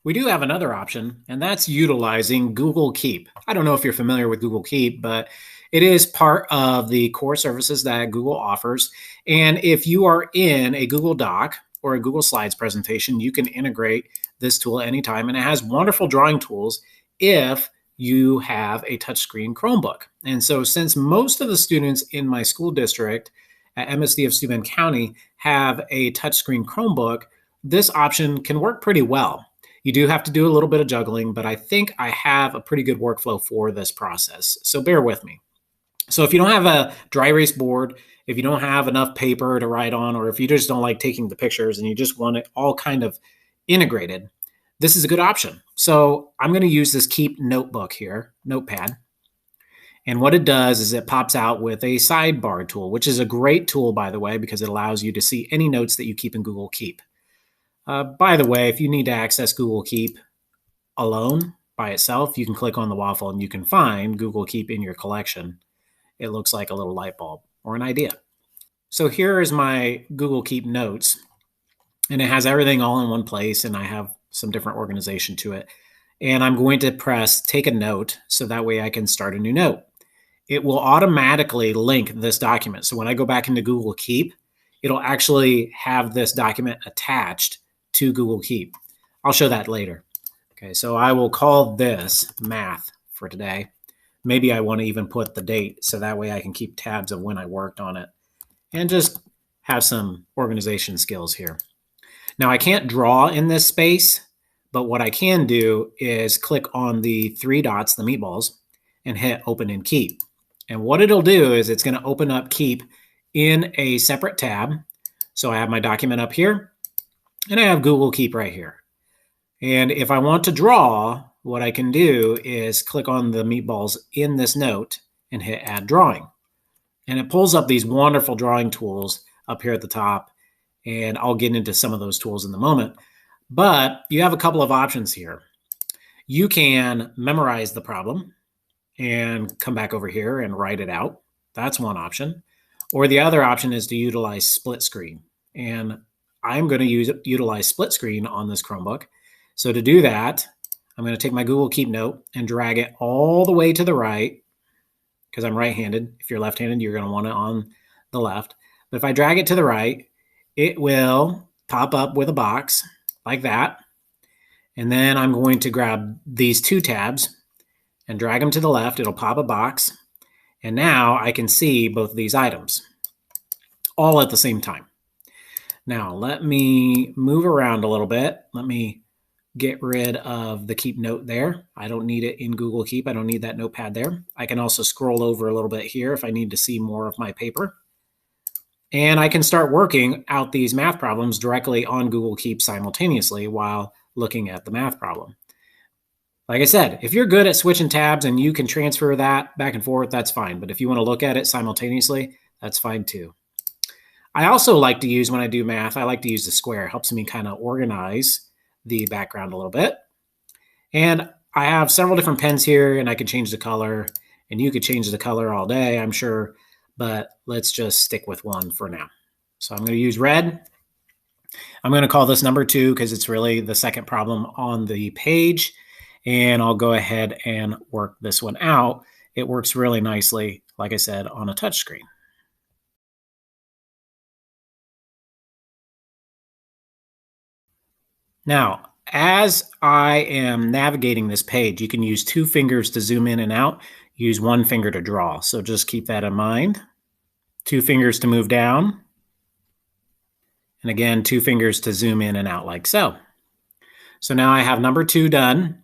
We do have another option, and that's utilizing Google Keep. I don't know if you're familiar with Google Keep, but it is part of the core services that Google offers. And if you are in a Google Doc or a Google Slides presentation, you can integrate this tool anytime. And it has wonderful drawing tools if you have a touchscreen Chromebook. And so, since most of the students in my school district at MSD of Steuben County have a touchscreen Chromebook, this option can work pretty well. You do have to do a little bit of juggling, but I think I have a pretty good workflow for this process. So bear with me. So if you don't have a dry erase board, if you don't have enough paper to write on, or if you just don't like taking the pictures and you just want it all kind of integrated, this is a good option. So I'm going to use this Keep notebook here, notepad. And what it does is it pops out with a sidebar tool, which is a great tool, by the way, because it allows you to see any notes that you keep in Google Keep. By the way, if you need to access Google Keep alone by itself, you can click on the waffle and you can find Google Keep in your collection. It looks like a little light bulb or an idea. So here is my Google Keep notes, and it has everything all in one place, and I have some different organization to it. And I'm going to press take a note so that way I can start a new note. It will automatically link this document. So when I go back into Google Keep, it'll actually have this document attached to Google Keep. I'll show that later. Okay, so I will call this math for today. Maybe I want to even put the date so that way I can keep tabs of when I worked on it and just have some organization skills here. Now I can't draw in this space, but what I can do is click on the three dots, the meatballs, and hit open in Keep. And what it'll do is it's going to open up Keep in a separate tab. So I have my document up here, and I have Google Keep right here. And if I want to draw, what I can do is click on the meatballs in this note and hit add drawing. And it pulls up these wonderful drawing tools up here at the top. And I'll get into some of those tools in a moment. But you have a couple of options here. You can memorize the problem and come back over here and write it out. That's one option. Or the other option is to utilize split screen. And I'm going to utilize split screen on this Chromebook. So to do that, I'm going to take my Google Keep note and drag it all the way to the right, because I'm right-handed. If you're left-handed, you're going to want it on the left. But if I drag it to the right, it will pop up with a box like that. And then I'm going to grab these two tabs and drag them to the left. It'll pop a box. And now I can see both of these items all at the same time. Now, let me move around a little bit. Let me get rid of the Keep note there. I don't need it in Google Keep. I don't need that notepad there. I can also scroll over a little bit here if I need to see more of my paper. And I can start working out these math problems directly on Google Keep simultaneously while looking at the math problem. Like I said, if you're good at switching tabs and you can transfer that back and forth, that's fine. But if you want to look at it simultaneously, that's fine too. I also like to use, when I do math, I like to use the square. It helps me kind of organize the background a little bit. And I have several different pens here, and I can change the color, and you could change the color all day, I'm sure, but let's just stick with one for now. So I'm going to use red. I'm going to call this number 2 because it's really the second problem on the page, and I'll go ahead and work this one out. It works really nicely, like I said, on a touch screen. Now, as I am navigating this page, you can use 2 fingers to zoom in and out, use 1 finger to draw. So just keep that in mind. 2 fingers to move down. And again, 2 fingers to zoom in and out like so. So now I have number 2 done.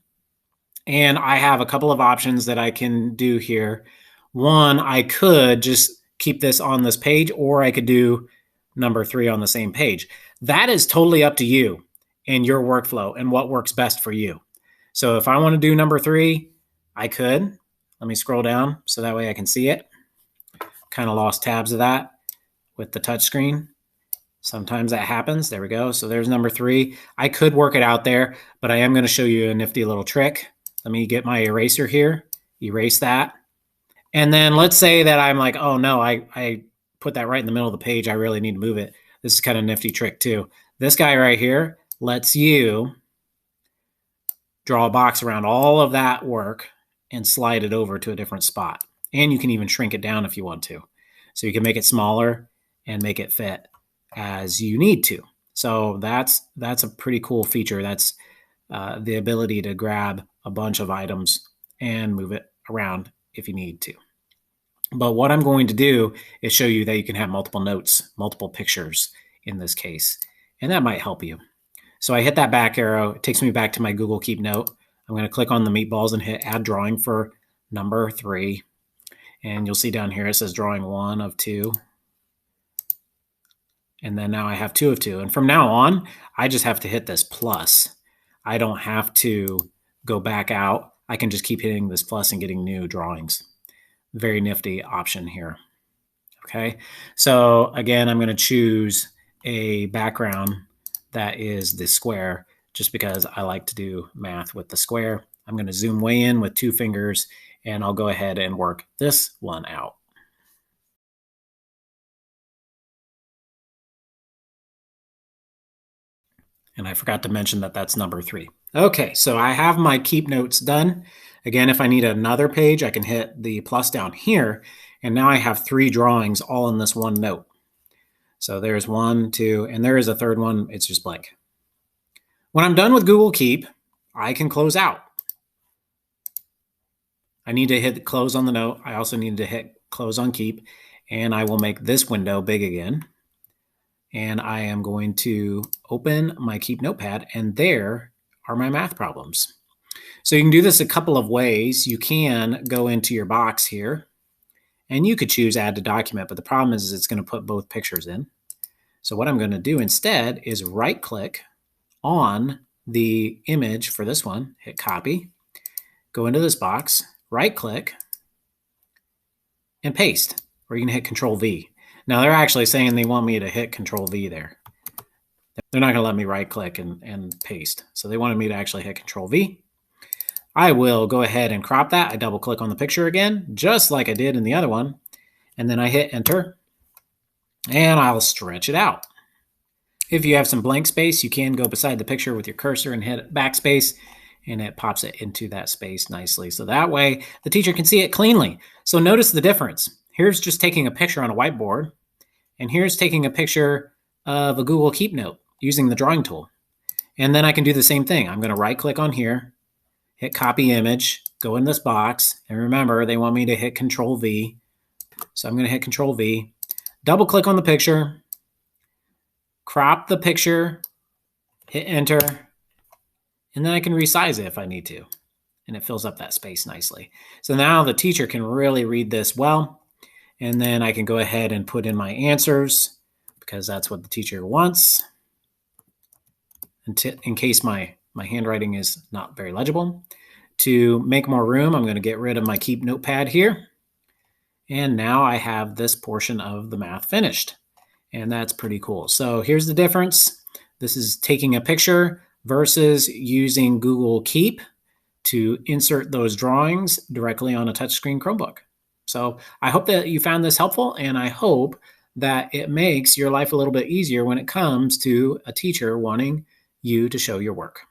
And I have a couple of options that I can do here. One, I could just keep this on this page, or I could do number 3 on the same page. That is totally up to you and your workflow and what works best for you. So if I want to do number 3, I could. Let me scroll down so that way I can see it. Kind of lost tabs of that with the touch screen. Sometimes that happens. There we go. So there's number 3. I could work it out there, but I am going to show you a nifty little trick. Let me get my eraser here, erase that. And then let's say that I'm like, oh no, I put that right in the middle of the page. I really need to move it. This is kind of a nifty trick too. This guy right here lets you draw a box around all of that work and slide it over to a different spot. And you can even shrink it down if you want to. So you can make it smaller and make it fit as you need to. So that's a pretty cool feature. That's the ability to grab a bunch of items and move it around if you need to. But what I'm going to do is show you that you can have multiple notes, multiple pictures in this case, and that might help you. So I hit that back arrow. It takes me back to my Google Keep note. I'm going to click on the meatballs and hit add drawing for number 3. And you'll see down here it says drawing 1 of 2. And then now I have 2 of 2. And from now on, I just have to hit this plus. I don't have to go back out. I can just keep hitting this plus and getting new drawings. Very nifty option here. Okay, so again, I'm going to choose a background that is the square just because I like to do math with the square. I'm going to zoom way in with 2 fingers and I'll go ahead and work this one out. And I forgot to mention that that's number 3. Okay, so I have my keep notes done. Again, if I need another page, I can hit the plus down here. And now I have 3 drawings all in this one note. So there's 1, 2, and there is a third one. It's just blank. When I'm done with Google Keep, I can close out. I need to hit close on the note. I also need to hit close on Keep. And I will make this window big again. And I am going to open my Keep Notepad, and there are my math problems. So you can do this a couple of ways. You can go into your box here, and you could choose Add to Document, but the problem is it's going to put both pictures in. So what I'm going to do instead is right-click on the image for this one, hit Copy, go into this box, right-click, and paste, or you can hit Control-V. Now, they're actually saying they want me to hit Control-V there. They're not going to let me right-click and paste. So they wanted me to actually hit Control-V. I will go ahead and crop that. I double-click on the picture again, just like I did in the other one. And then I hit Enter, and I'll stretch it out. If you have some blank space, you can go beside the picture with your cursor and hit Backspace, and it pops it into that space nicely. So that way, the teacher can see it cleanly. So notice the difference. Here's just taking a picture on a whiteboard, and here's taking a picture of a Google Keep note using the drawing tool. And then I can do the same thing. I'm going to right-click on here, hit Copy Image, go in this box, and remember, they want me to hit Control-V. So I'm going to hit Control-V, double-click on the picture, crop the picture, hit Enter, and then I can resize it if I need to. And it fills up that space nicely. So now the teacher can really read this well. And then I can go ahead and put in my answers because that's what the teacher wants. In case my handwriting is not very legible. To make more room, I'm going to get rid of my Keep Notepad here. And now I have this portion of the math finished. And that's pretty cool. So here's the difference. This is taking a picture versus using Google Keep to insert those drawings directly on a touchscreen Chromebook. So I hope that you found this helpful, and I hope that it makes your life a little bit easier when it comes to a teacher wanting you to show your work.